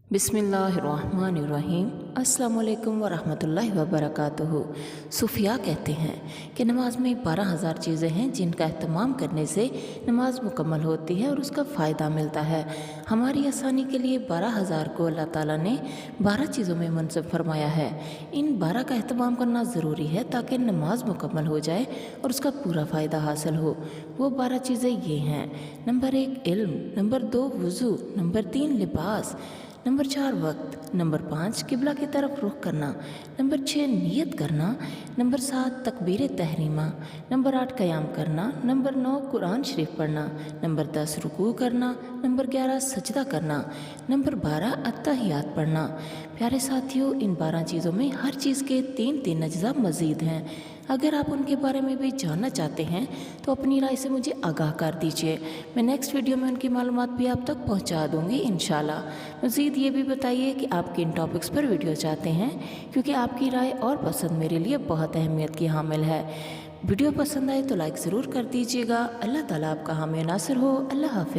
बिस्मिल्लाहिर्रहमानिर्रहीम। अस्सलामुअलैकुम वरहमतुल्लाहि वबरकातुहू। सूफिया कहते हैं कि नमाज में 12,000 चीज़ें हैं जिनका अहतमाम करने से नमाज मुकम्मल होती है और उसका फ़ायदा मिलता है। हमारी आसानी के लिए 12,000 को अल्लाह ताला ने 12 चीज़ों में मुनसब फरमाया है। इन 12 का अहतमाम करना ज़रूरी है ताकि नमाज मुकम्मल हो जाए और उसका पूरा फ़ायदा हासिल हो। वो 12 चीज़ें ये हैं: नंबर 1 इल्म, नंबर 2 वज़ू, नंबर 3 लिबास, नंबर 4 वक्त, नंबर 5 किबला की तरफ रुख करना, नंबर 6 नियत करना, नंबर 7 तकबीर तहरीमा, नंबर 8 क़याम करना, नंबर 9 कुरान शरीफ पढ़ना, नंबर 10 रुकू करना, नंबर 11 सजदा करना, नंबर 12 अत्तहियात पढ़ना। प्यारे साथियों, इन 12 चीज़ों में हर चीज़ के 3-3 अज्जा मज़ीद हैं। अगर आप उनके बारे में भी जानना चाहते हैं तो अपनी राय से मुझे आगाह कर दीजिए। मैं नेक्स्ट वीडियो में उनकी मालूमात भी आप तक पहुंचा दूंगी इंशाल्लाह। मज़ीद ये भी बताइए कि आप किन टॉपिक्स पर वीडियो चाहते हैं, क्योंकि आपकी राय और पसंद मेरे लिए बहुत अहमियत की हामिल है। वीडियो पसंद आए तो लाइक ज़रूर कर दीजिएगा। अल्लाह ताला आपका हामी नासिर हो। अल्लाह हाफ़िज़।